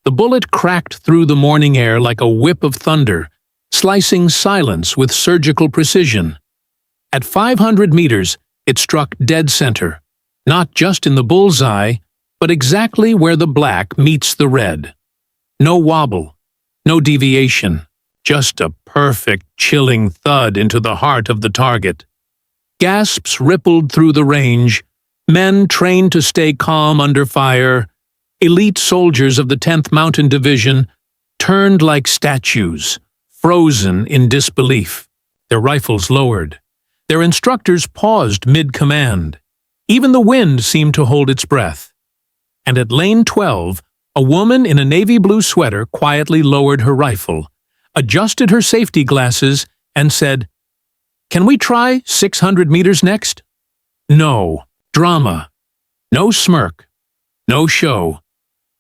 The bullet cracked through the morning air like a whip of thunder, slicing silence with surgical precision. At 500 meters, it struck dead center, not just in the bullseye, but exactly where the black meets the red. No wobble, no deviation, just a perfect, chilling thud into the heart of the target. Gasps rippled through the range, men trained to stay calm under fire, elite soldiers of the 10th Mountain Division turned like statues, frozen in disbelief, their rifles lowered. Their instructors paused mid-command. Even the wind seemed to hold its breath. And at lane 12, a woman in a navy blue sweater quietly lowered her rifle, adjusted her safety glasses, and said, "Can we try 600 meters next?" No drama, no smirk, no show.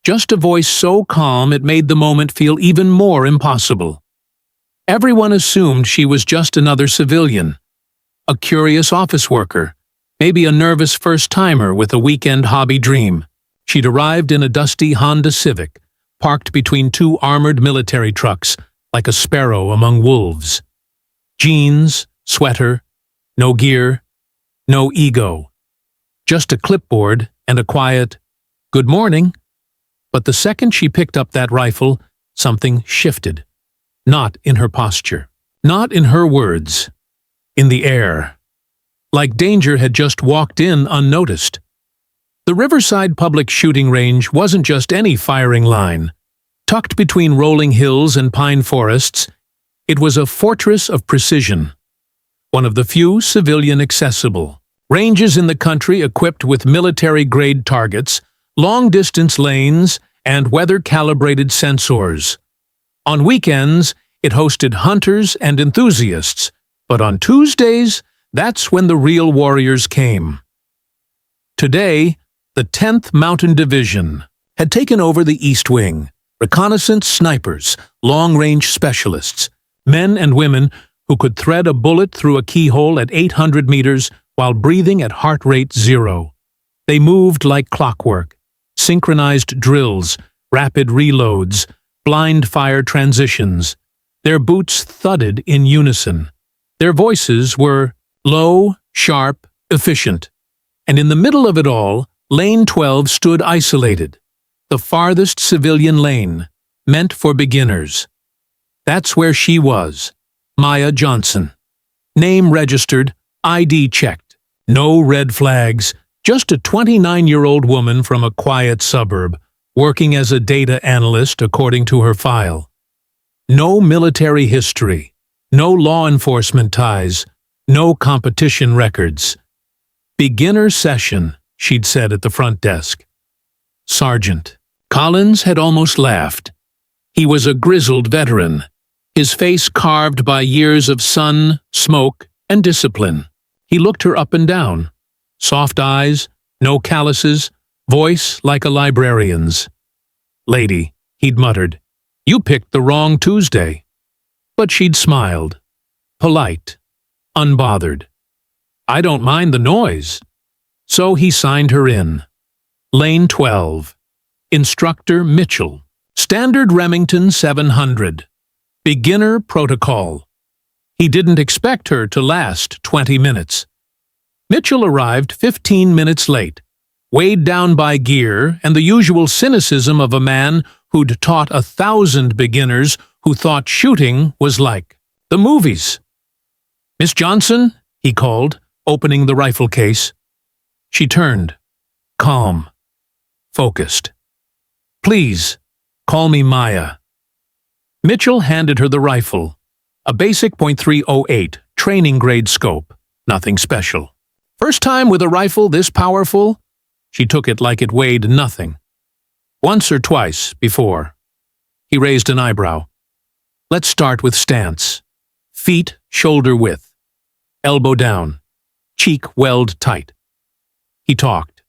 Just a voice so calm it made the moment feel even more impossible. Everyone assumed she was just another civilian, a curious office worker, maybe a nervous first-timer with a weekend hobby dream. She'd arrived in a dusty Honda Civic, parked between two armored military trucks, like a sparrow among wolves. Jeans, sweater, no gear, no ego. Just a clipboard and a quiet, "Good morning." But the second she picked up that rifle, something shifted. Not in her posture, not in her words, in the air. Like danger had just walked in unnoticed. The Riverside Public Shooting Range wasn't just any firing line. Tucked between rolling hills and pine forests, it was a fortress of precision. One of the few civilian-accessible ranges in the country equipped with military-grade targets, long-distance lanes, and weather-calibrated sensors. On weekends, it hosted hunters and enthusiasts, but on Tuesdays, that's when the real warriors came. Today, the 10th Mountain Division had taken over the East Wing, reconnaissance snipers, long-range specialists, men and women who could thread a bullet through a keyhole at 800 meters while breathing at heart rate 0. They moved like clockwork, synchronized drills, rapid reloads, blind fire transitions. Their boots thudded in unison. Their voices were low, sharp, efficient. And in the middle of it all, Lane 12 stood isolated, the farthest civilian lane, meant for beginners. That's where she was, Maya Johnson. Name registered, ID checked. No red flags, just a 29-year-old woman from a quiet suburb, working as a data analyst according to her file. No military history, no law enforcement ties, no competition records. "Beginner session," she'd said at the front desk. Sergeant Collins had almost laughed. He was a grizzled veteran, his face carved by years of sun, smoke, and discipline. He looked her up and down. Soft eyes, no calluses, voice like a librarian's. "Lady," he'd muttered, "you picked the wrong Tuesday." But she'd smiled. Polite, unbothered. "I don't mind the noise." So he signed her in. Lane 12. Instructor Mitchell. Standard Remington 700. Beginner protocol. He didn't expect her to last 20 minutes. Mitchell arrived 15 minutes late, weighed down by gear and the usual cynicism of a man who'd taught 1,000 beginners who thought shooting was like the movies. "Miss Johnson?" he called, opening the rifle case. She turned, calm, focused. "Please, call me Maya." Mitchell handed her the rifle, a basic .308 training grade scope, nothing special. "First time with a rifle this powerful?" She took it like it weighed nothing. "Once or twice before." He raised an eyebrow. "Let's start with stance. Feet shoulder width. Elbow down. Cheek weld tight." He talked.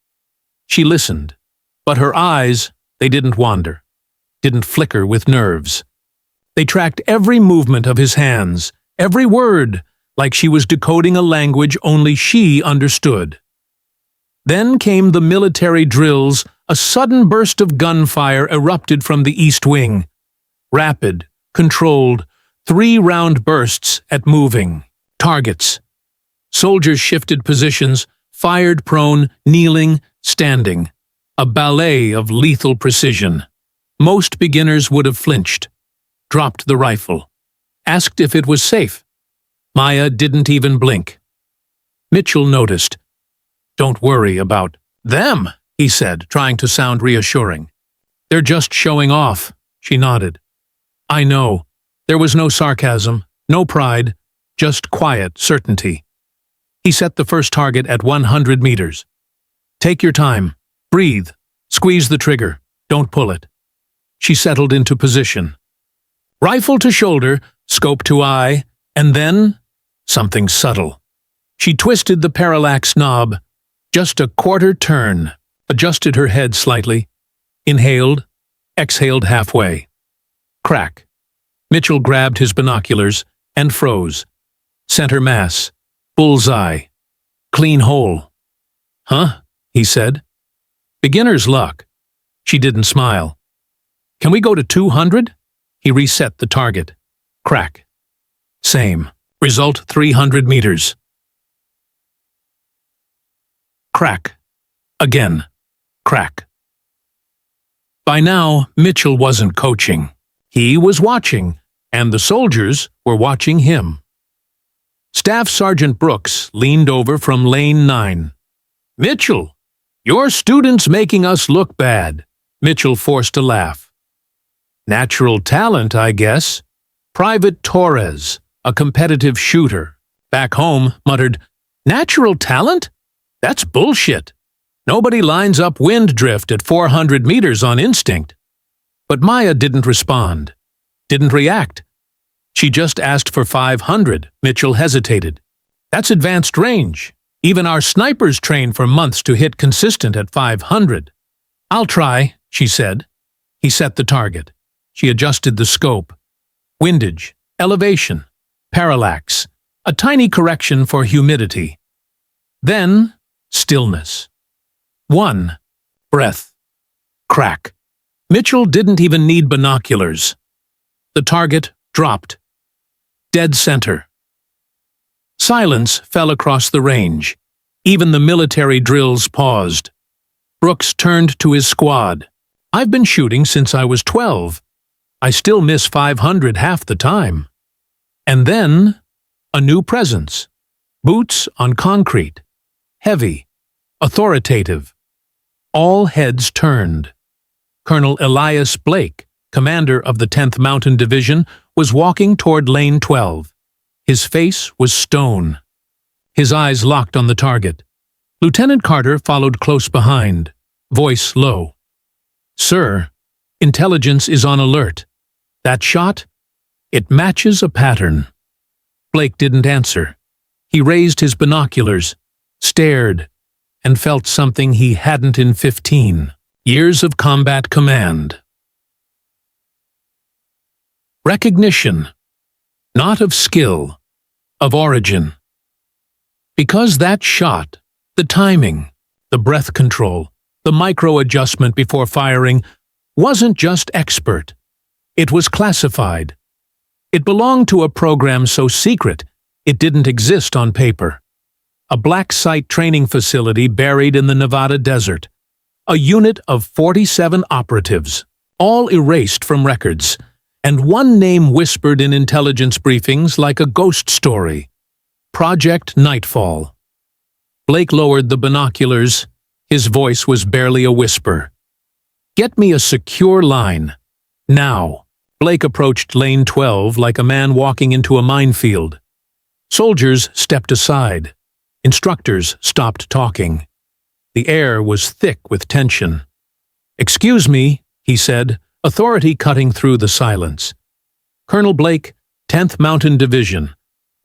She listened, but her eyes, they didn't wander, didn't flicker with nerves. They tracked every movement of his hands, every word, like she was decoding a language only she understood. Then came the military drills. A sudden burst of gunfire erupted from the east wing. Rapid, controlled, 3-round bursts at moving targets. Soldiers shifted positions, fired prone, kneeling, standing. A ballet of lethal precision. Most beginners would have flinched, dropped the rifle, asked if it was safe. Maya didn't even blink. Mitchell noticed. "Don't worry about them," he said, trying to sound reassuring. "They're just showing off," she nodded. "I know." There was no sarcasm, no pride, just quiet certainty. He set the first target at 100 meters. "Take your time. Breathe. Squeeze the trigger. Don't pull it." She settled into position. Rifle to shoulder, scope to eye, and then something subtle. She twisted the parallax knob, just a quarter turn, adjusted her head slightly, inhaled, exhaled halfway. Crack. Mitchell grabbed his binoculars and froze. Center mass. Bullseye. Clean hole. "Huh?" he said. "Beginner's luck." She didn't smile. "Can we go to 200? He reset the target. Crack. Same. Result 300 meters. Crack. Again. Crack. By now, Mitchell wasn't coaching. He was watching, and the soldiers were watching him. Staff Sergeant Brooks leaned over from Lane 9. "Mitchell, your student's making us look bad." Mitchell forced a laugh. "Natural talent, I guess." Private Torres, a competitive shooter, back home, muttered, "Natural talent? That's bullshit. Nobody lines up wind drift at 400 meters on instinct." But Maya didn't respond, didn't react. She just asked for 500. Mitchell hesitated. "That's advanced range. Even our snipers train for months to hit consistent at 500. "I'll try," she said. He set the target. She adjusted the scope. Windage, elevation, parallax, a tiny correction for humidity. Then, stillness. 1. Breath. Crack. Mitchell didn't even need binoculars. The target dropped. Dead center. Silence fell across the range. Even the military drills paused. Brooks turned to his squad. "I've been shooting since I was 12. I still miss 500 half the time." And then, a new presence. Boots on concrete. Heavy. Authoritative. All heads turned. Colonel Elias Blake, commander of the 10th Mountain Division, was walking toward Lane 12. His face was stone. His eyes locked on the target. Lieutenant Carter followed close behind, voice low. "Sir, intelligence is on alert. That shot? It matches a pattern." Blake didn't answer. He raised his binoculars, stared, and felt something he hadn't in 15 years of combat command. Recognition, not of skill, of origin. Because that shot, the timing, the breath control, the micro-adjustment before firing, wasn't just expert. It was classified. It belonged to a program so secret it didn't exist on paper. A black site training facility buried in the Nevada desert. A unit of 47 operatives, all erased from records, and one name whispered in intelligence briefings like a ghost story. Project Nightfall. Blake lowered the binoculars. His voice was barely a whisper. "Get me a secure line. Now." Blake approached Lane 12 like a man walking into a minefield. Soldiers stepped aside. Instructors stopped talking. The air was thick with tension. "Excuse me," he said, authority cutting through the silence. "Colonel Blake, 10th Mountain Division.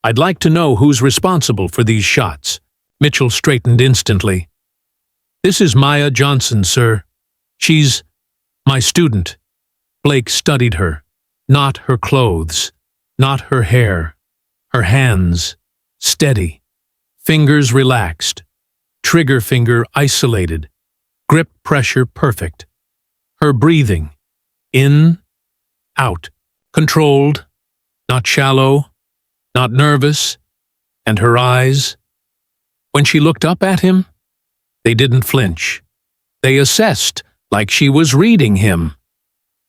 I'd like to know who's responsible for these shots." Mitchell straightened instantly. "This is Maya Johnson, sir. She's my student." Blake studied her. Not her clothes, not her hair. Her hands, steady. Fingers relaxed. trigger finger isolated, grip pressure perfect. Her breathing, in, out, controlled, not shallow, not nervous, and her eyes. When she looked up at him, they didn't flinch. They assessed like she was reading him.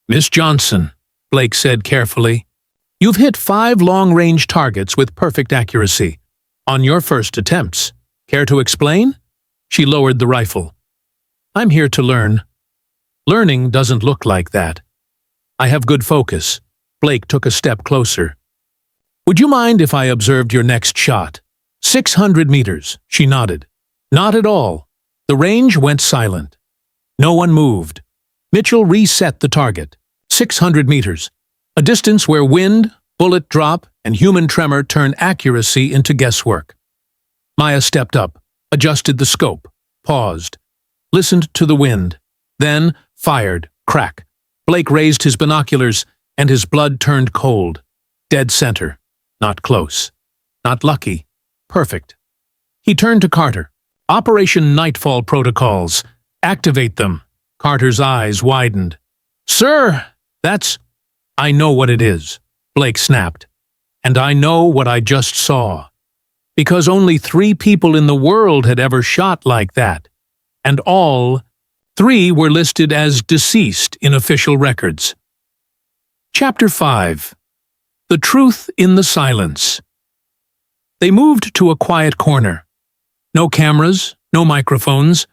"Miss Johnson," Blake said carefully, "you've hit 5 long-range targets with perfect accuracy on your first attempts. Care to explain?" She lowered the rifle. "I'm here to learn." "Learning doesn't look like that." "I have good focus." Blake took a step closer. "Would you mind if I observed your next shot?" 600 meters, she nodded. "Not at all." The range went silent. No one moved. Mitchell reset the target. 600 meters, a distance where wind, bullet drop, and human tremor turn accuracy into guesswork. Maya stepped up, adjusted the scope, paused, listened to the wind, then fired, crack. Blake raised his binoculars, and his blood turned cold. Dead center. Not close. Not lucky. Perfect. He turned to Carter. "Operation Nightfall protocols. Activate them." Carter's eyes widened. "Sir, that's—" "I know what it is," Blake snapped. "And I know what I just saw. Because only 3 people in the world had ever shot like that. And all 3 were listed as deceased in official records." Chapter 5. The Truth in the Silence. They moved to a quiet corner. No cameras, no microphones,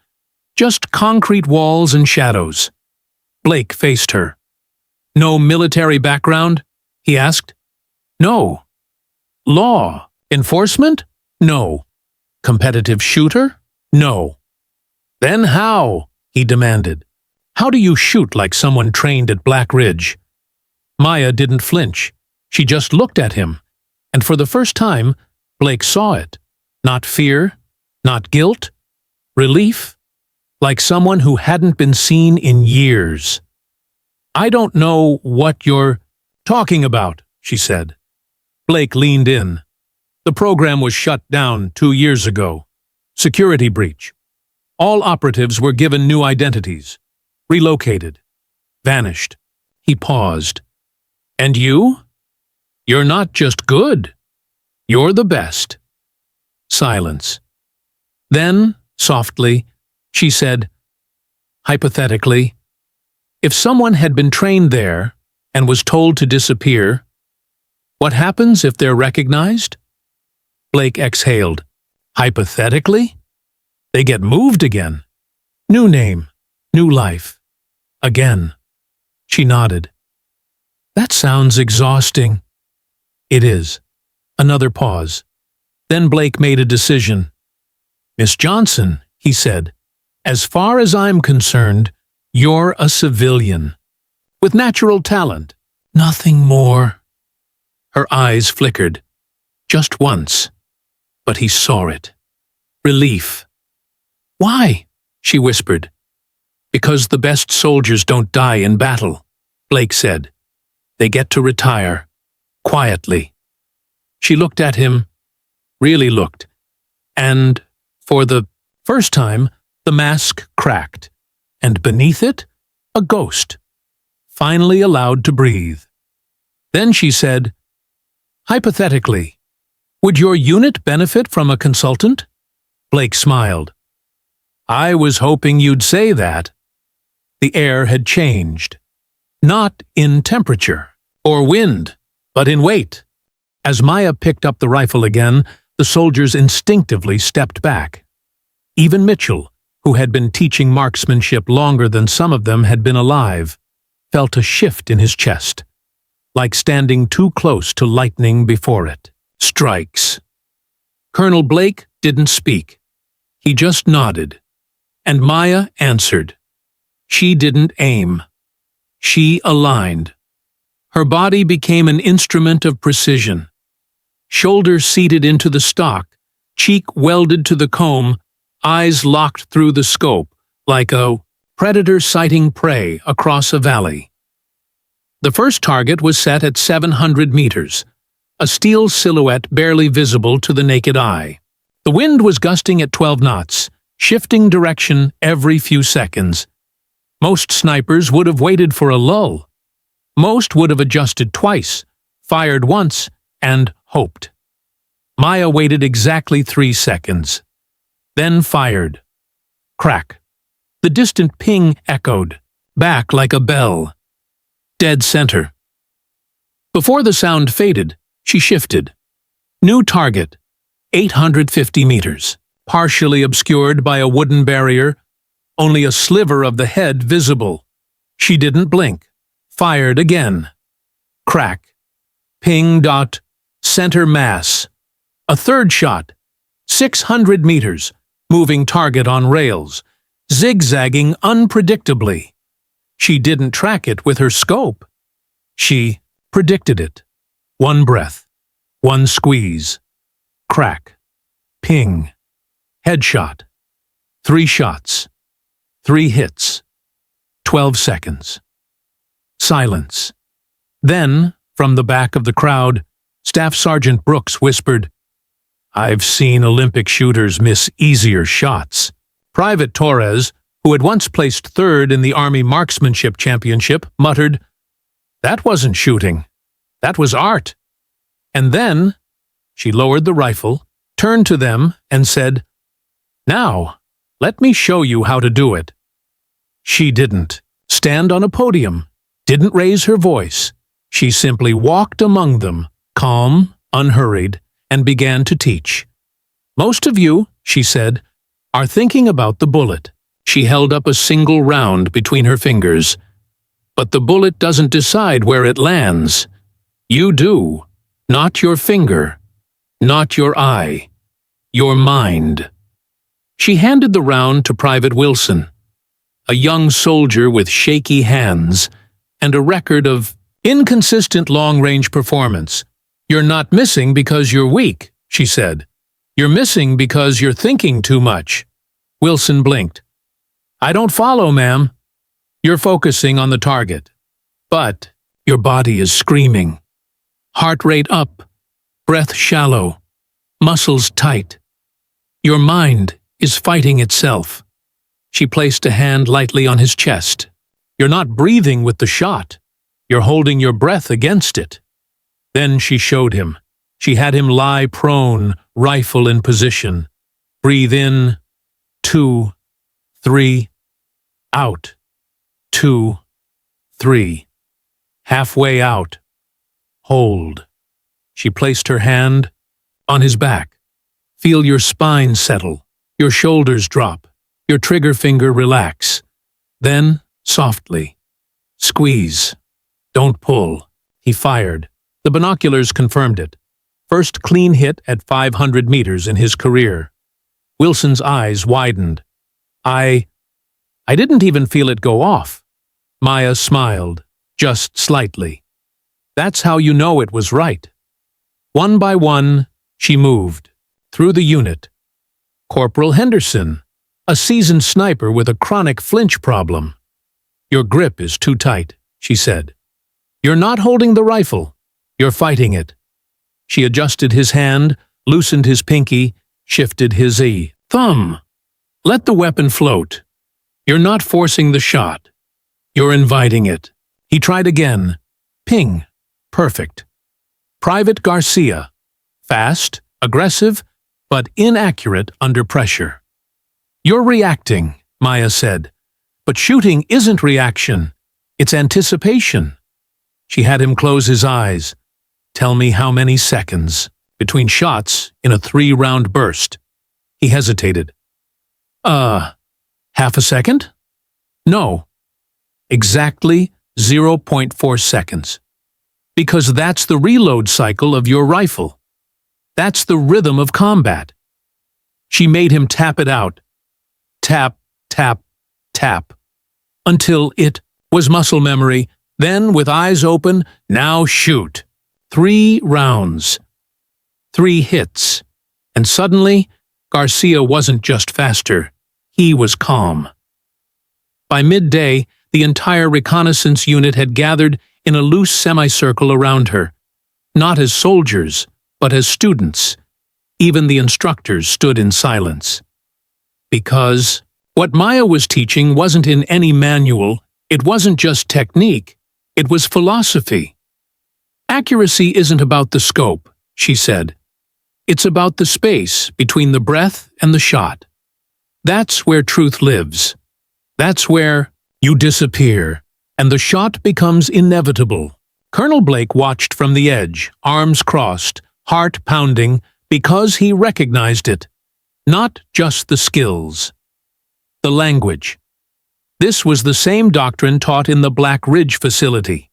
just concrete walls and shadows. Blake faced her. "No military background?" he asked. "No." "Law? Enforcement?" "No." "Competitive shooter?" "No." "Then how?" he demanded. "How do you shoot like someone trained at Black Ridge?" Maya didn't flinch. She just looked at him, and for the first time, Blake saw it. Not fear, not guilt, relief, like someone who hadn't been seen in years. "I don't know what you're talking about," she said. Blake leaned in. "The program was shut down 2 years ago. Security breach. All operatives were given new identities. Relocated. Vanished." He paused. "And you? You're not just good. You're the best." Silence. Then, softly, she said, "Hypothetically, if someone had been trained there and was told to disappear, what happens if they're recognized?" Blake exhaled. "Hypothetically? They get moved again. New name, new life. Again." She nodded. "That sounds exhausting." "It is." Another pause. Then Blake made a decision. "Miss Johnson," he said, "as far as I'm concerned, you're a civilian. With natural talent. Nothing more." Her eyes flickered. Just once. But he saw it. Relief. "Why?" she whispered. "Because the best soldiers don't die in battle," Blake said. "They get to retire. Quietly." She looked at him, really looked, and, for the first time, the mask cracked, and beneath it, a ghost, finally allowed to breathe. Then she said, "Hypothetically, would your unit benefit from a consultant?" Blake smiled. "I was hoping you'd say that." The air had changed. Not in temperature or wind, but in weight. As Maya picked up the rifle again, the soldiers instinctively stepped back. Even Mitchell, who had been teaching marksmanship longer than some of them had been alive, felt a shift in his chest, like standing too close to lightning before it. Strikes. Colonel Blake didn't speak. He just nodded. And Maya answered. She didn't aim. She aligned. Her body became an instrument of precision. Shoulders seated into the stock, cheek welded to the comb, eyes locked through the scope, like a predator sighting prey across a valley. The first target was set at 700 meters, a steel silhouette barely visible to the naked eye. The wind was gusting at 12 knots, shifting direction every few seconds. Most snipers would have waited for a lull. Most would have adjusted twice, fired once, and hoped. Maya waited exactly 3 seconds. Then fired. Crack. The distant ping echoed, back like a bell. Dead center. Before the sound faded, she shifted. New target, 850 meters, partially obscured by a wooden barrier, only a sliver of the head visible. She didn't blink. Fired again. Crack. Ping dot. Center mass. A third shot. 600 meters. Moving target on rails. Zigzagging unpredictably. She didn't track it with her scope. She predicted it. One breath. One squeeze. Crack. Ping. Headshot. 3 shots. 3 hits. 12 seconds. Silence. Then, from the back of the crowd, Staff Sergeant Brooks whispered, "I've seen Olympic shooters miss easier shots." Private Torres, who had once placed 3rd in the Army Marksmanship Championship, muttered, "That wasn't shooting. That was art." And then, she lowered the rifle, turned to them, and said, "Now, let me show you how to do it." She didn't stand on a podium, didn't raise her voice. She simply walked among them, calm, unhurried, and began to teach. "Most of you," she said, "are thinking about the bullet." She held up a single round between her fingers. "But the bullet doesn't decide where it lands. You do. Not your finger. Not your eye. Your mind." She handed the round to Private Wilson, a young soldier with shaky hands and a record of inconsistent long-range performance. "You're not missing because you're weak," she said. "You're missing because you're thinking too much." Wilson blinked. "I don't follow, ma'am." "You're focusing on the target. But your body is screaming. Heart rate up, breath shallow, muscles tight. Your mind is fighting itself." She placed a hand lightly on his chest. "You're not breathing with the shot. You're holding your breath against it." Then she showed him. She had him lie prone, rifle in position. Breathe in, 2, 3, out, 2, 3. Halfway out. Hold. She placed her hand on his back. Feel your spine settle, your shoulders drop, your trigger finger relax. Then, softly, squeeze. Don't pull. He fired. The binoculars confirmed it. First clean hit at 500 meters in his career. Wilson's eyes widened. I didn't even feel it go off." Maya smiled, just slightly. "That's how you know it was right." One by one, she moved, through the unit. "Corporal Henderson, a seasoned sniper with a chronic flinch problem." "Your grip is too tight," she said. "You're not holding the rifle. You're fighting it." She adjusted his hand, loosened his pinky, shifted his thumb. "Let the weapon float. You're not forcing the shot. You're inviting it." He tried again. Ping. Perfect. Private Garcia. Fast, aggressive, but inaccurate under pressure. "You're reacting," Maya said. "But shooting isn't reaction. It's anticipation." She had him close his eyes. "Tell me how many seconds between shots in a 3-round burst." He hesitated. Half a second?" "No. Exactly 0.4 seconds. Because that's the reload cycle of your rifle. That's the rhythm of combat." She made him tap it out. Tap, tap, tap. Until it was muscle memory. Then, with eyes open, now shoot. 3 rounds. 3 hits. And suddenly, Garcia wasn't just faster. He was calm. By midday, the entire reconnaissance unit had gathered in a loose semicircle around her. Not as soldiers, but as students. Even the instructors stood in silence. Because what Maya was teaching wasn't in any manual, it wasn't just technique, it was philosophy. Accuracy isn't about the scope, she said. It's about the space between the breath and the shot. That's where truth lives. That's where you disappear, and the shot becomes inevitable. Colonel Blake watched from the edge, arms crossed, heart pounding, because he recognized it. Not just the skills. The language. This was the same doctrine taught in the Black Ridge facility.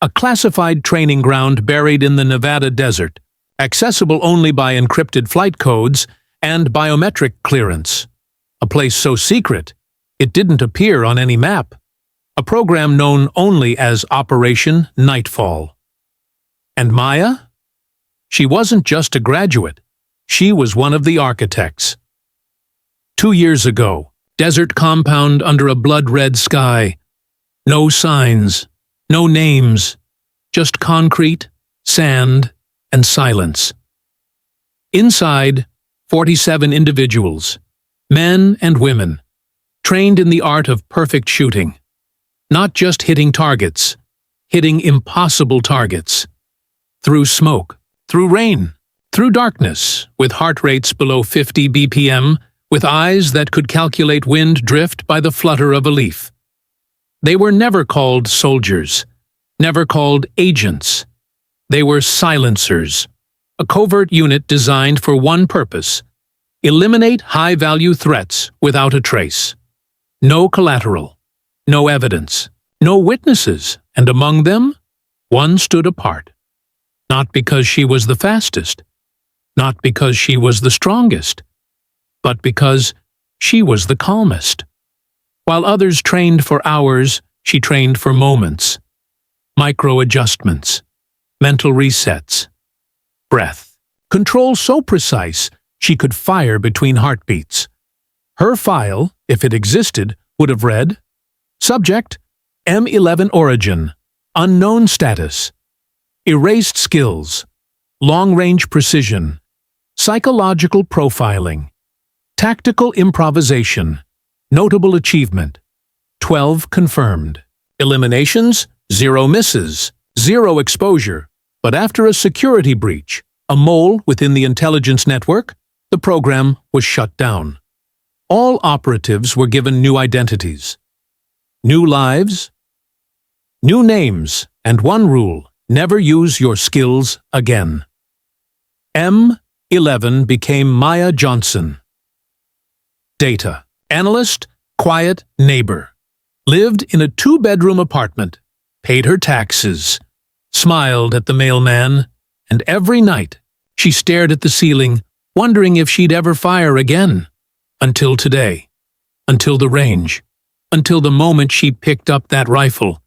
A classified training ground buried in the Nevada desert, accessible only by encrypted flight codes and biometric clearance. A place so secret, it didn't appear on any map. A program known only as Operation Nightfall. And Maya? She wasn't just a graduate. She was one of the architects. 2 years ago, desert compound under a blood-red sky. No signs, no names, just concrete, sand, and silence. Inside, 47 individuals, men and women, trained in the art of perfect shooting. Not just hitting targets, hitting impossible targets. Through smoke, through rain, through darkness, with heart rates below 50 BPM, with eyes that could calculate wind drift by the flutter of a leaf. They were never called soldiers, never called agents. They were silencers, a covert unit designed for one purpose: eliminate high-value threats without a trace. No collateral, no evidence, no witnesses, and among them, one stood apart. Not because she was the fastest, not because she was the strongest, but because she was the calmest. While others trained for hours, she trained for moments. Micro-adjustments, mental resets, breath. Control so precise she could fire between heartbeats. Her file, if it existed, would have read, Subject, M11 origin, unknown status, erased skills, long-range precision, psychological profiling, tactical improvisation, notable achievement, 12 confirmed. Eliminations, 0 misses, 0 exposure. But after a security breach, a mole within the intelligence network, the program was shut down. All operatives were given new identities, new lives, new names, and one rule: never use your skills again. M11 became Maya Johnson. Data. Analyst, quiet neighbor. Lived in a 2-bedroom apartment, paid her taxes, smiled at the mailman, and every night she stared at the ceiling, wondering if she'd ever fire again. Until today. Until the range. Until the moment she picked up that rifle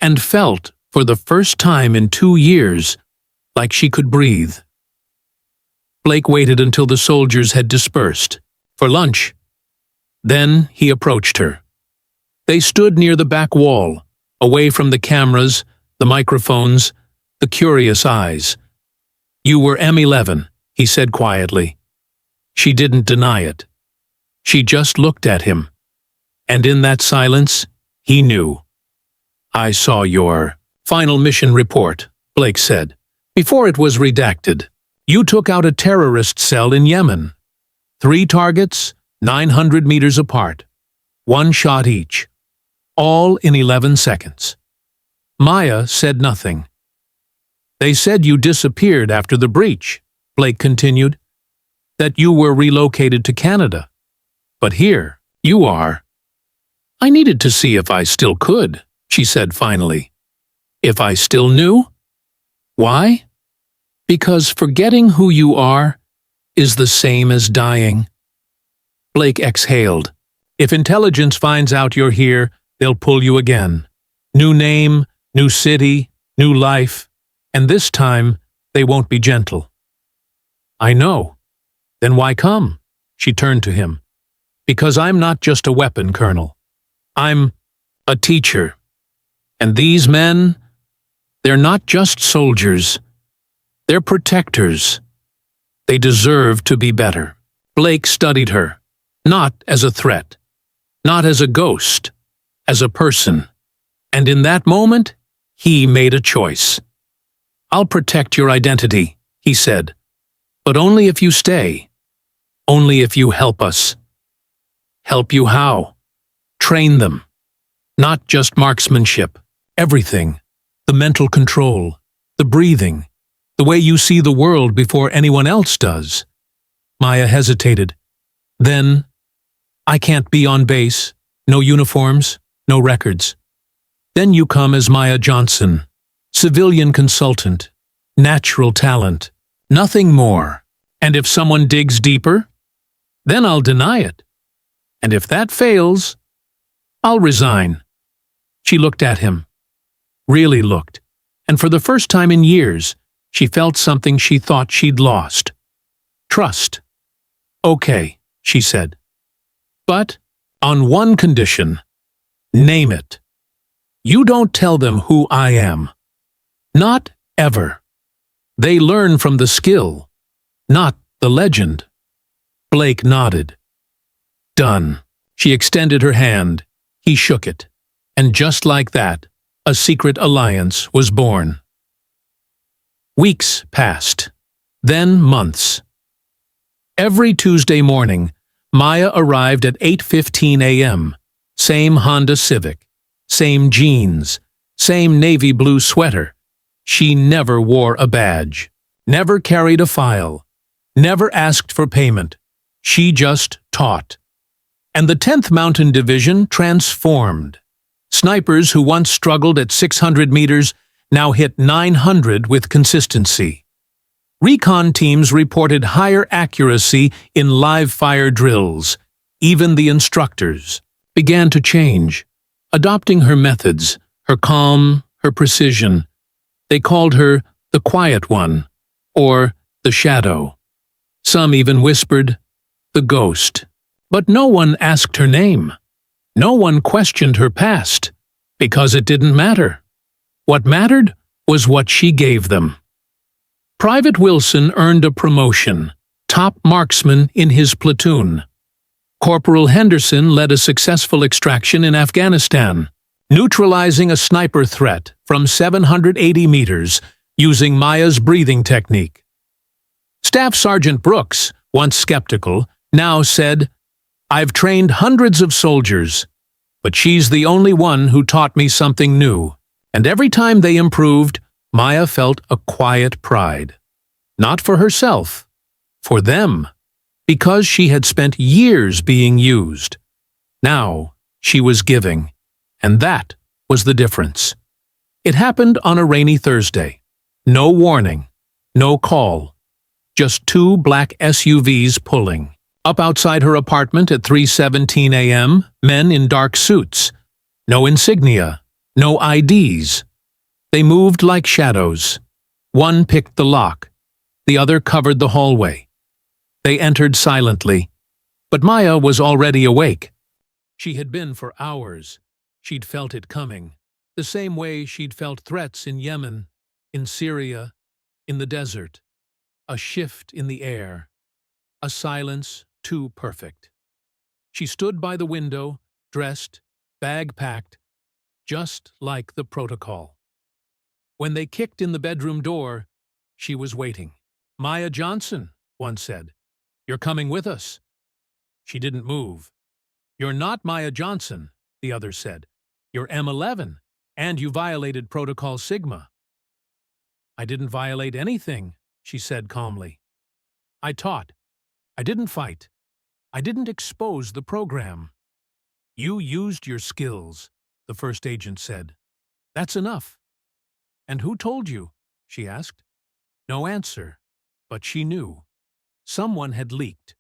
and felt, for the first time in 2 years, like she could breathe. Blake waited until the soldiers had dispersed, for lunch. Then he approached her. They stood near the back wall, away from the cameras, the microphones, the curious eyes. "You were M11, he said quietly. She didn't deny it. She just looked at him. And in that silence, he knew. "I saw your final mission report," Blake said, before it was redacted. "You took out a terrorist cell in Yemen. 3 targets, 900 meters apart. 1 shot each. All in 11 seconds. Maya said nothing. "They said you disappeared after the breach," Blake continued. "That you were relocated to Canada. But here, you are." "I needed to see if I still could," she said finally. "If I still knew? Why? Because forgetting who you are is the same as dying." Blake exhaled. "If intelligence finds out you're here, they'll pull you again. New name, new city, new life, and this time they won't be gentle." "I know. Then why come?" She turned to him. "Because I'm not just a weapon, Colonel. I'm a teacher. And these men, they're not just soldiers. They're protectors. They deserve to be better." Blake studied her. Not as a threat, not as a ghost, as a person. And in that moment, he made a choice. "I'll protect your identity," he said, "but only if you stay. Only if you help us." Help you how? Train them. Not just marksmanship, everything. The mental control, the breathing, the way you see the world before anyone else does. Maya hesitated. Then, "I can't be on base, no uniforms, no records." Then you come as Maya Johnson, civilian consultant, natural talent, nothing more. And if someone digs deeper, then I'll deny it. And if that fails, I'll resign. She looked at him, really looked, and for the first time in years, she felt something she thought she'd lost. Trust. "Okay," she said. "But on one condition. Name it. You don't tell them who I am. Not ever. They learn from the skill, not the legend." Blake nodded. "Done." She extended her hand. He shook it. And just like that, a secret alliance was born. Weeks passed. Then months. Every Tuesday morning, Maya arrived at 8:15 a.m. Same Honda Civic. Same jeans. Same navy blue sweater. She never wore a badge. Never carried a file. Never asked for payment. She just taught. And the 10th Mountain Division transformed. Snipers who once struggled at 600 meters now hit 900 with consistency. Recon teams reported higher accuracy in live-fire drills. Even the instructors began to change, adopting her methods, her calm, her precision. They called her the Quiet One, or the Shadow. Some even whispered, the Ghost. But no one asked her name. No one questioned her past, because it didn't matter. What mattered was what she gave them. Private Wilson earned a promotion, top marksman in his platoon. Corporal Henderson led a successful extraction in Afghanistan, neutralizing a sniper threat from 780 meters using Maya's breathing technique. Staff Sergeant Brooks, once skeptical, now said, "I've trained hundreds of soldiers, but she's the only one who taught me something new." And every time they improved, Maya felt a quiet pride. Not for herself, for them, because she had spent years being used. Now she was giving, and that was the difference. It happened on a rainy Thursday. No warning, no call, just two black SUVs pulling. Up outside her apartment at 3:17 a.m., men in dark suits. No insignia, no IDs. They moved like shadows. One picked the lock. The other covered the hallway. They entered silently. But Maya was already awake. She had been for hours. She'd felt it coming, the same way she'd felt threats in Yemen, in Syria, in the desert. A shift in the air. A silence too perfect. She stood by the window, dressed, bag packed, just like the protocol. When they kicked in the bedroom door, she was waiting. "Maya Johnson," one said. "You're coming with us." She didn't move. "You're not Maya Johnson," the other said. "You're M11, and you violated Protocol Sigma." "I didn't violate anything," she said calmly. "I taught. I didn't fight. I didn't expose the program." "You used your skills," the first agent said. "That's enough." "And who told you?" she asked. No answer, but she knew. Someone had leaked.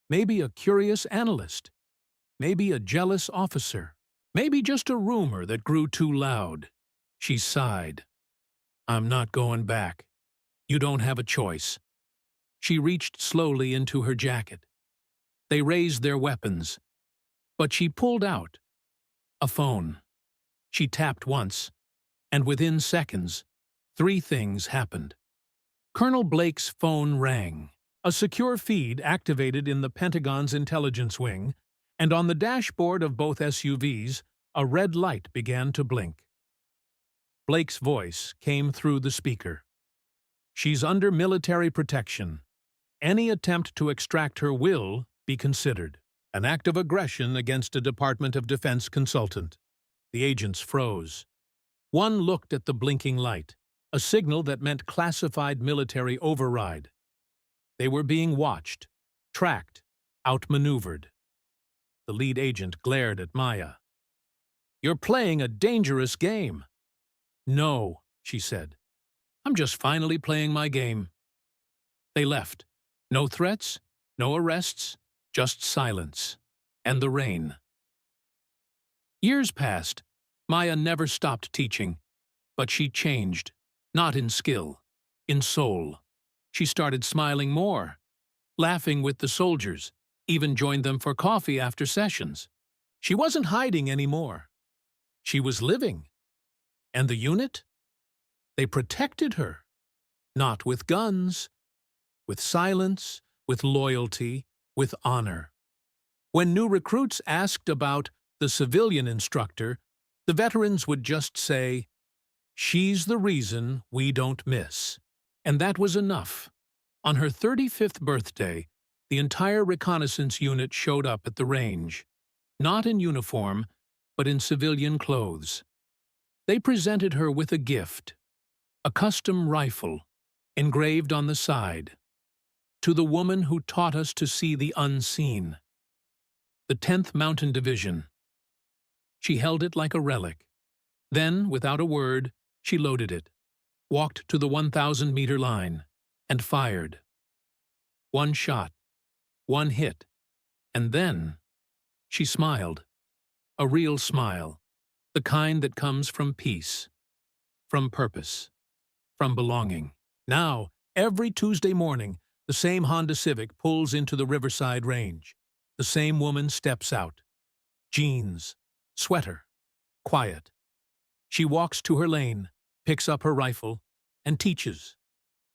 Maybe a curious analyst. Maybe a jealous officer. Maybe just a rumor that grew too loud. She sighed. "I'm not going back. You don't have a choice." She reached slowly into her jacket. They raised their weapons, but she pulled out a phone. She tapped once, and within seconds, three things happened. Colonel Blake's phone rang. A secure feed activated in the Pentagon's intelligence wing, and on the dashboard of both SUVs, a red light began to blink. Blake's voice came through the speaker. "She's under military protection. Any attempt to extract her will be considered an act of aggression against a Department of Defense consultant." The agents froze. One looked at the blinking light, a signal that meant classified military override. They were being watched, tracked, outmaneuvered. The lead agent glared at Maya. "You're playing a dangerous game." "No," she said. "I'm just finally playing my game." They left. No threats, no arrests, just silence. And the rain. Years passed. Maya never stopped teaching. But she changed. Not in skill. In soul. She started smiling more. Laughing with the soldiers. Even joined them for coffee after sessions. She wasn't hiding anymore. She was living. And the unit? They protected her. Not with guns. With silence, with loyalty, with honor. When new recruits asked about the civilian instructor, the veterans would just say, "She's the reason we don't miss." And that was enough. On her 35th birthday, the entire reconnaissance unit showed up at the range. Not in uniform, but in civilian clothes. They presented her with a gift. A custom rifle, engraved on the side. To the woman who taught us to see the unseen. The 10th Mountain Division. She held it like a relic. Then, without a word, she loaded it, walked to the 1,000-meter line, and fired. One shot, one hit, and then she smiled. A real smile, the kind that comes from peace, from purpose, from belonging. Now, every Tuesday morning, the same Honda Civic pulls into the Riverside Range. The same woman steps out. Jeans, sweater, quiet. She walks to her lane, picks up her rifle, and teaches.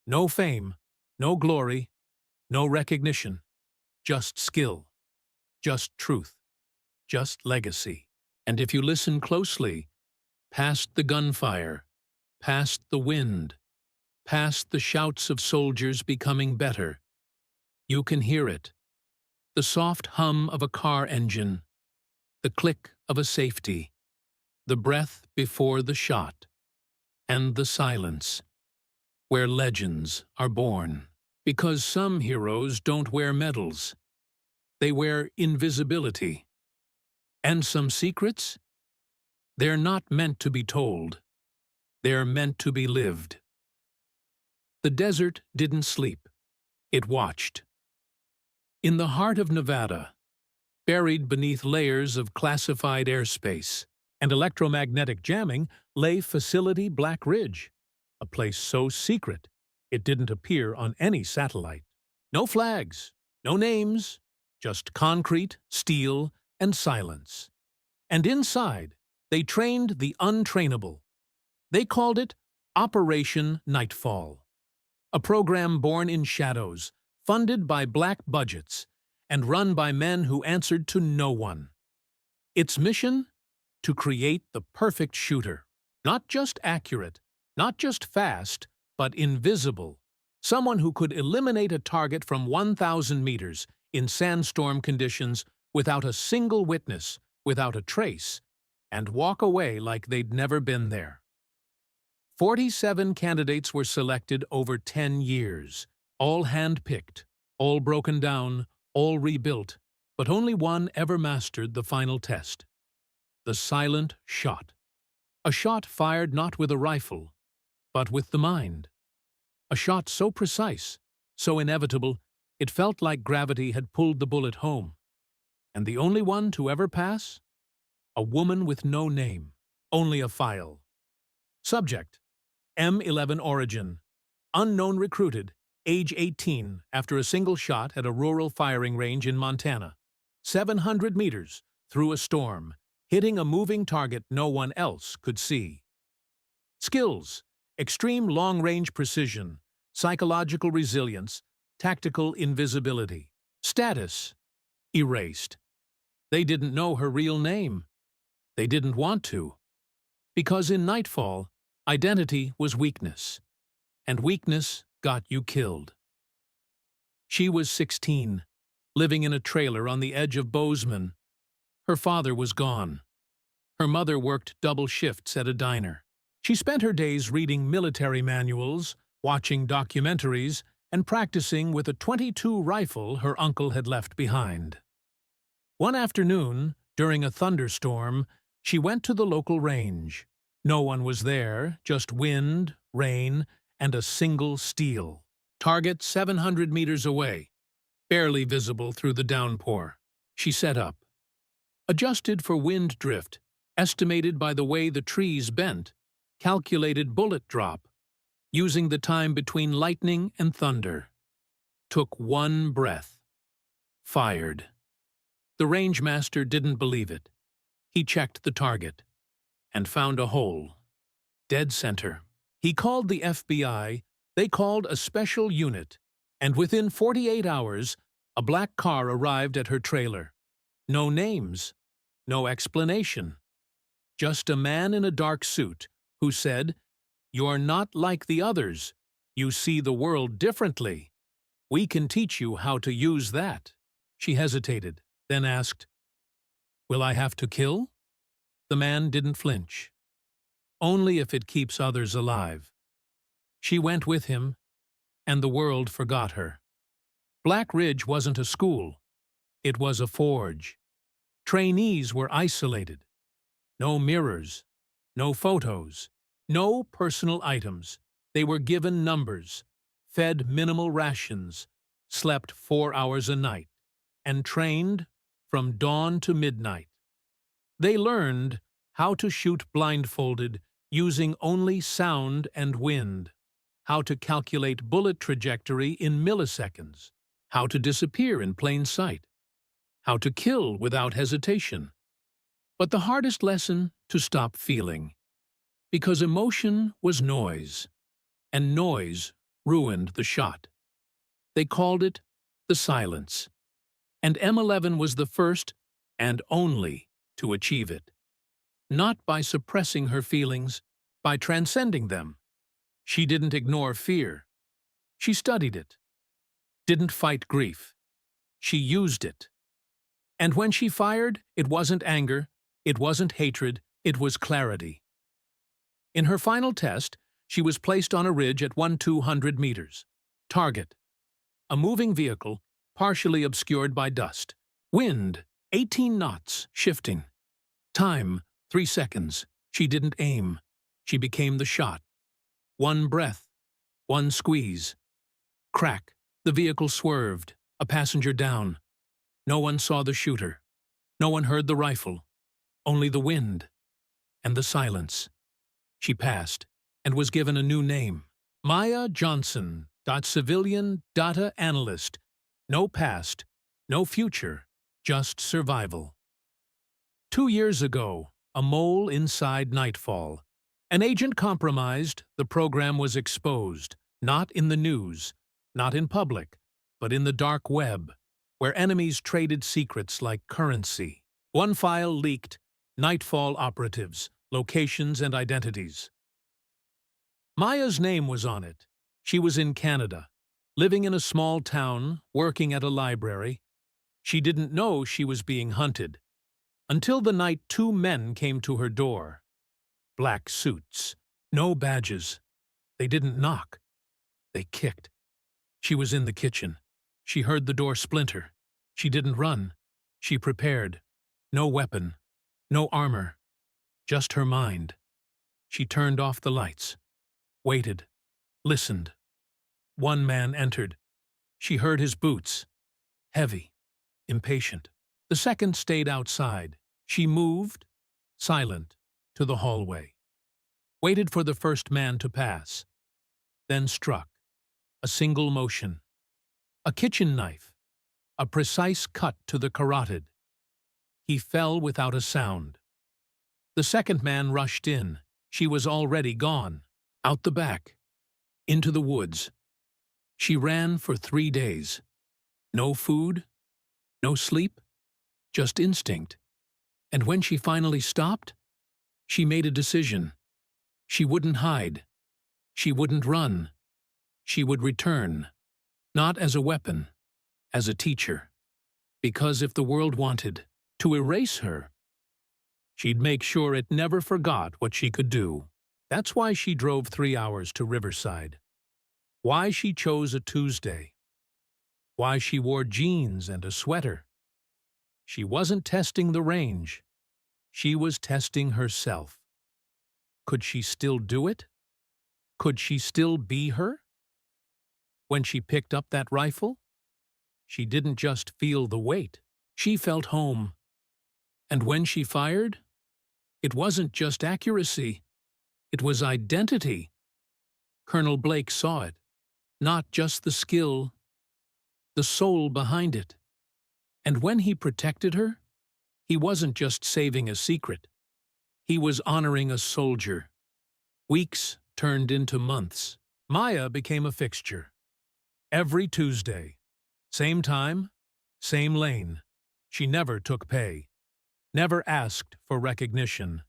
No fame, no glory, no recognition. Just skill, just truth, just legacy. And if you listen closely, past the gunfire, past the wind, past the shouts of soldiers becoming better, you can hear it. The soft hum of a car engine, the click of a safety, the breath before the shot, and the silence, where legends are born. Because some heroes don't wear medals. They wear invisibility. And some secrets? They're not meant to be told. They're meant to be lived. The desert didn't sleep. It watched. In the heart of Nevada, buried beneath layers of classified airspace and electromagnetic jamming, lay Facility Black Ridge, a place so secret it didn't appear on any satellite. No flags, no names, just concrete, steel, and silence. And inside, they trained the untrainable. They called it Operation Nightfall, a program born in shadows, funded by black budgets, and run by men who answered to no one. Its mission? To create the perfect shooter. Not just accurate, not just fast, but invisible. Someone who could eliminate a target from 1,000 meters in sandstorm conditions without a single witness, without a trace, and walk away like they'd never been there. 47 candidates were selected over 10 years, all hand-picked, all broken down, all rebuilt, but only one ever mastered the final test. The silent shot. A shot fired not with a rifle, but with the mind. A shot so precise, so inevitable, it felt like gravity had pulled the bullet home. And the only one to ever pass? A woman with no name, only a file. Subject: M11 origin. Unknown recruited, age 18, after a single shot at a rural firing range in Montana. 700 meters, through a storm, hitting a moving target no one else could see. Skills: extreme long-range precision, psychological resilience, Tactical invisibility. Status. Erased. They didn't know her real name. They didn't want to. Because in Nightfall, identity was weakness. And weakness got you killed. She was 16, living in a trailer on the edge of Bozeman. Her father was gone. Her mother worked double shifts at a diner. She spent her days reading military manuals, watching documentaries, and practicing with a .22 rifle her uncle had left behind. One afternoon, during a thunderstorm, she went to the local range. No one was there, just wind, rain, and a single steel. Target 700 meters away, barely visible through the downpour. She set up. Adjusted for wind drift, estimated by the way the trees bent, calculated bullet drop, using the time between lightning and thunder. Took one breath. Fired. The rangemaster didn't believe it. He checked the target and found a hole. Dead center. He called the FBI, they called a special unit, and within 48 hours, a black car arrived at her trailer. No names, no explanation. Just a man in a dark suit who said, "You're not like the others. You see the world differently. We can teach you how to use that." She hesitated, then asked, "Will I have to kill?" The man didn't flinch. "Only if it keeps others alive." She went with him, and the world forgot her. Black Ridge wasn't a school. It was a forge. Trainees were isolated. No mirrors, no photos, no personal items. They were given numbers, fed minimal rations, slept 4 hours a night, and trained from dawn to midnight. They learned how to shoot blindfolded using only sound and wind, how to calculate bullet trajectory in milliseconds, how to disappear in plain sight, how to kill without hesitation. But the hardest lesson, to stop feeling. Because emotion was noise, and noise ruined the shot. They called it the silence, and M11 was the first and only to achieve it. Not by suppressing her feelings, by transcending them. She didn't ignore fear. She studied it. Didn't fight grief. She used it. And when she fired, it wasn't anger, it wasn't hatred, it was clarity. In her final test, she was placed on a ridge at 200 meters. Target: a moving vehicle, partially obscured by dust. Wind: 18 knots, shifting. Time: 3 seconds. She didn't aim. She became the shot. One breath. One squeeze. Crack. The vehicle swerved. A passenger down. No one saw the shooter. No one heard the rifle. Only the wind. And the silence. She passed, and was given a new name. Maya Johnson, civilian data analyst. No past, no future, just survival. 2 years ago, a mole inside Nightfall. An agent compromised, the program was exposed, not in the news, not in public, but in the dark web, where enemies traded secrets like currency. One file leaked: Nightfall operatives, locations and identities. Maya's name was on it. She was in Canada, living in a small town, working at a library. She didn't know she was being hunted. Until the night 2 men came to her door. Black suits, no badges. They didn't knock. They kicked. She was in the kitchen. She heard the door splinter. She didn't run. She prepared. No weapon. No armor. Just her mind. She turned off the lights. Waited. Listened. One man entered. She heard his boots. Heavy. Impatient. The second stayed outside. She moved, silent, to the hallway. Waited for the first man to pass. Then struck. A single motion. A kitchen knife. A precise cut to the carotid. He fell without a sound. The second man rushed in. She was already gone. Out the back. Into the woods. She ran for 3 days. No food, no sleep, just instinct. And when she finally stopped, she made a decision. She wouldn't hide. She wouldn't run. She would return, not as a weapon, as a teacher. Because if the world wanted to erase her, she'd make sure it never forgot what she could do. That's why she drove 3 hours to Riverside. Why she chose a Tuesday. Why she wore jeans and a sweater. She wasn't testing the range. She was testing herself. Could she still do it? Could she still be her? When she picked up that rifle, she didn't just feel the weight. She felt home. And when she fired, it wasn't just accuracy. It was identity. Colonel Blake saw it. Not just the skill, the soul behind it. And when he protected her, he wasn't just saving a secret. He was honoring a soldier. Weeks turned into months. Maya became a fixture. Every Tuesday. Same time, same lane. She never took pay. Never asked for recognition.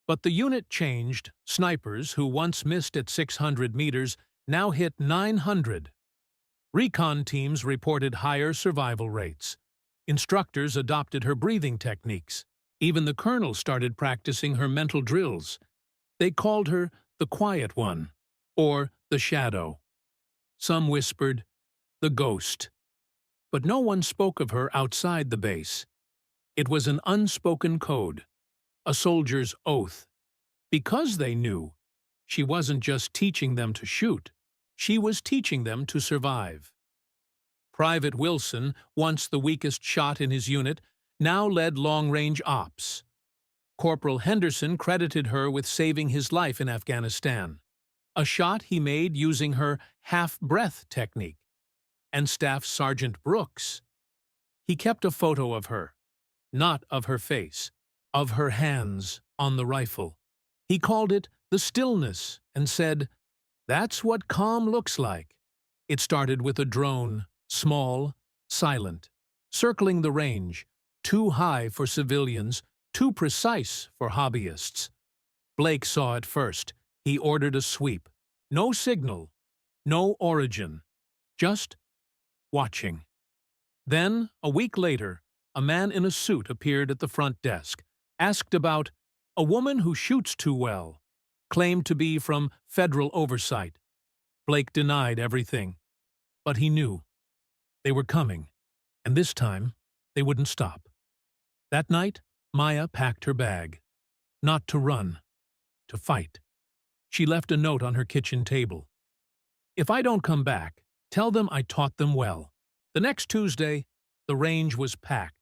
But the unit changed. Snipers who once missed at 600 meters now hit 900. Recon teams reported higher survival rates. Instructors adopted her breathing techniques. Even the colonel started practicing her mental drills. They called her the Quiet One, or the Shadow. Some whispered, the Ghost. But no one spoke of her outside the base. It was an unspoken code, a soldier's oath. Because they knew, she wasn't just teaching them to shoot. She was teaching them to survive. Private Wilson, once the weakest shot in his unit, now led long-range ops. Corporal Henderson credited her with saving his life in Afghanistan, a shot he made using her half-breath technique. And Staff Sergeant Brooks, he kept a photo of her, not of her face, of her hands on the rifle. He called it the stillness and said, "That's what calm looks like." It started with a drone, small, silent, circling the range, too high for civilians, too precise for hobbyists. Blake saw it first. He ordered a sweep. No signal, no origin, just watching. Then, a week later, a man in a suit appeared at the front desk, asked about a woman who shoots too well, claimed to be from federal oversight. Blake denied everything, but he knew. They were coming, and this time, they wouldn't stop. That night, Maya packed her bag. Not to run, to fight. She left a note on her kitchen table. "If I don't come back, tell them I taught them well." The next Tuesday, the range was packed.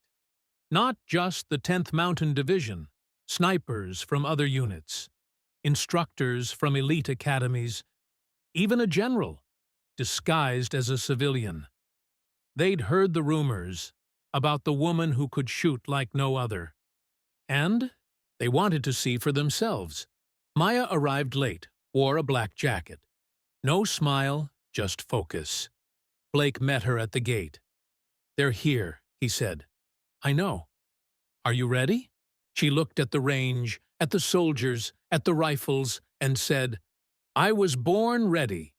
Not just the 10th Mountain Division, snipers from other units, instructors from elite academies, even a general, disguised as a civilian. They'd heard the rumors about the woman who could shoot like no other. And they wanted to see for themselves. Maya arrived late, wore a black jacket. No smile, just focus. Blake met her at the gate. "They're here," he said. "I know. Are you ready?" She looked at the range, at the soldiers, at the rifles, and said, "I was born ready."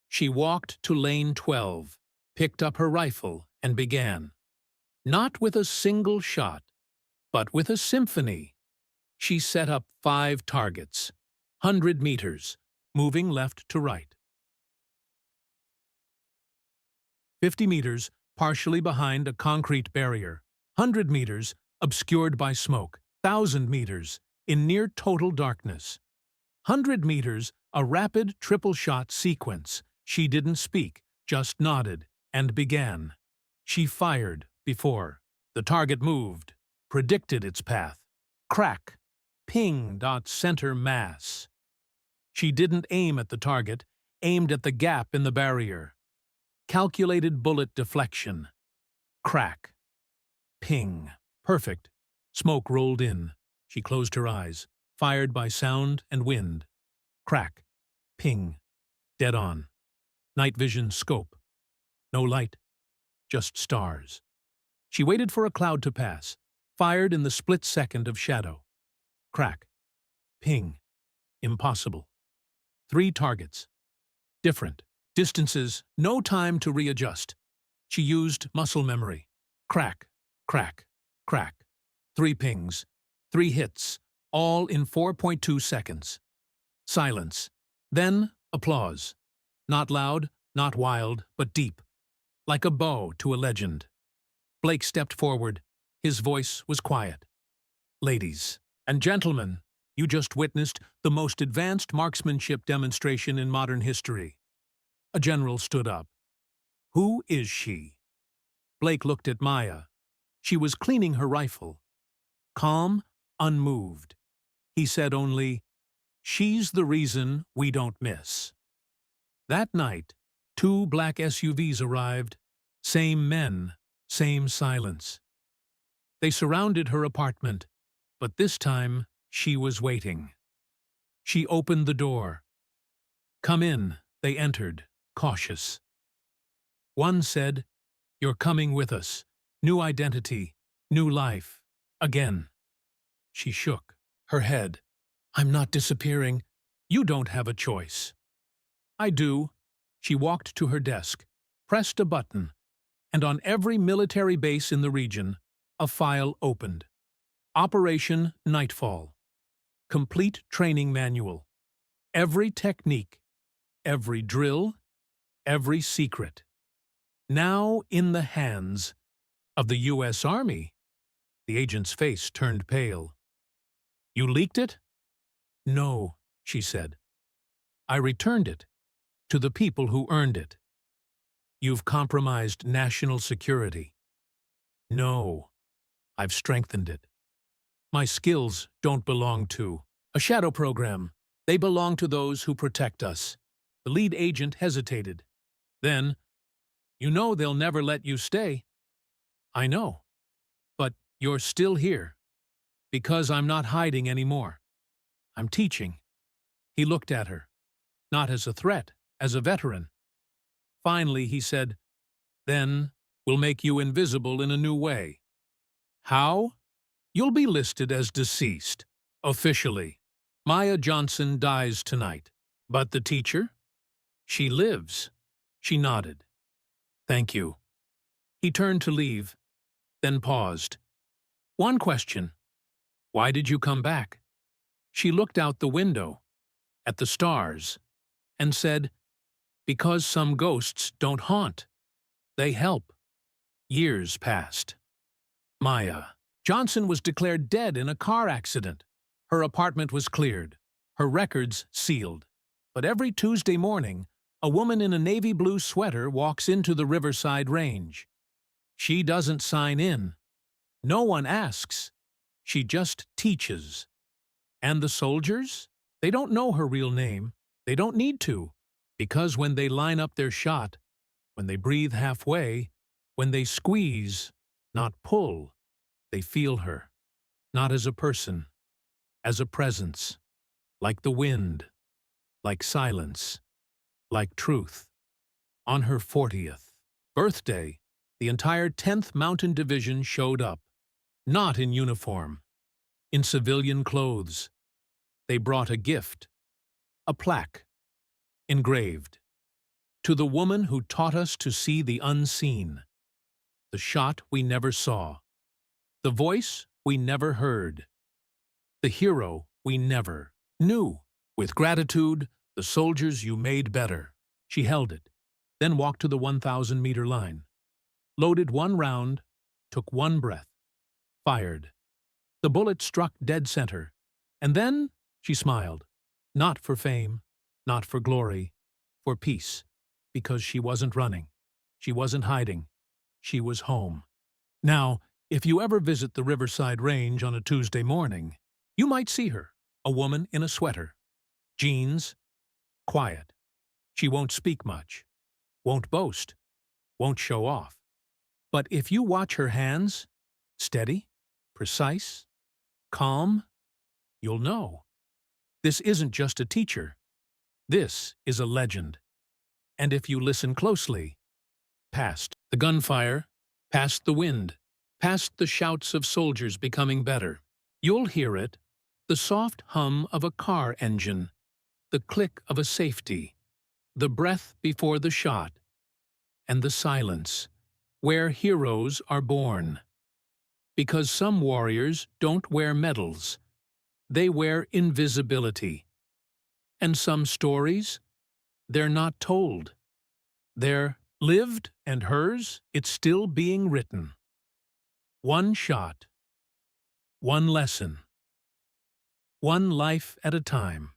She walked to lane 12, picked up her rifle, and began. Not with a single shot, but with a symphony. She set up 5 targets, 100 meters, moving left to right. 50 meters, partially behind a concrete barrier. 100 meters, obscured by smoke. 1,000 meters, in near total darkness. 100 meters, a rapid triple-shot sequence. She didn't speak, just nodded, and began. She fired before. The target moved, predicted its path. Crack. Ping. Center mass. She didn't aim at the target, aimed at the gap in the barrier. Calculated bullet deflection. Crack. Ping. Perfect. Smoke rolled in. She closed her eyes, fired by sound and wind. Crack. Ping. Dead on. Night vision scope. No light, just stars. She waited for a cloud to pass, fired in the split second of shadow. Crack. Ping. Impossible. 3 targets. Different. Distances, no time to readjust. She used muscle memory. Crack, crack, crack. 3 pings. 3 hits, all in 4.2 seconds. Silence. Then applause. Not loud, not wild, but deep. Like a bow to a legend. Blake stepped forward. His voice was quiet. Ladies and gentlemen, you just witnessed the most advanced marksmanship demonstration in modern history. A general stood up. Who is she? Blake looked at Maya. She was cleaning her rifle. Calm, unmoved. He said only, "She's the reason we don't miss." That night, 2 black SUVs arrived. Same men, same silence. They surrounded her apartment, but this time she was waiting. She opened the door. "Come in," they entered, cautious. One said, "You're coming with us. New identity, new life. Again." She shook her head. "I'm not disappearing. You don't have a choice." "I do." She walked to her desk, pressed a button, and on every military base in the region, a file opened. Operation Nightfall. Complete training manual. Every technique, every drill, every secret. Now in the hands of the U.S. Army. The agent's face turned pale. "You leaked it?" "No," she said. "I returned it to the people who earned it." "You've compromised national security." "No, I've strengthened it. My skills don't belong to a shadow program. They belong to those who protect us." The lead agent hesitated. Then, "You know they'll never let you stay." "I know. But you're still here. Because I'm not hiding anymore. I'm teaching." He looked at her. Not as a threat, as a veteran. Finally, he said, "Then we'll make you invisible in a new way." "How?" "You'll be listed as deceased, officially. Maya Johnson dies tonight. But the teacher? She lives." She nodded. "Thank you." He turned to leave, then paused. "One question. Why did you come back?" She looked out the window, at the stars, and said, "Because some ghosts don't haunt. They help." Years passed. Maya Johnson was declared dead in a car accident. Her apartment was cleared, her records sealed. But every Tuesday morning, a woman in a navy blue sweater walks into the Riverside Range. She doesn't sign in. No one asks. She just teaches. And the soldiers? They don't know her real name. They don't need to, because when they line up their shot, when they breathe halfway, when they squeeze, not pull, they feel her, not as a person, as a presence, like the wind, like silence, like truth. On her 40th birthday, the entire 10th Mountain Division showed up, not in uniform, in civilian clothes. They brought a gift, a plaque, engraved, "To the woman who taught us to see the unseen, the shot we never saw, the voice we never heard, the hero we never knew. With gratitude, the soldiers you made better." She held it, then walked to the 1,000-meter line, loaded 1 round, took 1 breath, fired. The bullet struck dead center, and then she smiled, not for fame, not for glory, for peace, because she wasn't running, she wasn't hiding, she was home. Now, if you ever visit the Riverside Range on a Tuesday morning, you might see her, a woman in a sweater, jeans, quiet. She won't speak much, won't boast, won't show off. But if you watch her hands, steady, precise, calm, you'll know. This isn't just a teacher. This is a legend. And if you listen closely, past the gunfire, past the wind, past the shouts of soldiers becoming better, you'll hear it, the soft hum of a car engine, the click of a safety, the breath before the shot, and the silence, where heroes are born. Because some warriors don't wear medals, they wear invisibility. And some stories, they're not told. They're lived, and hers, it's still being written. One shot, one lesson, one life at a time.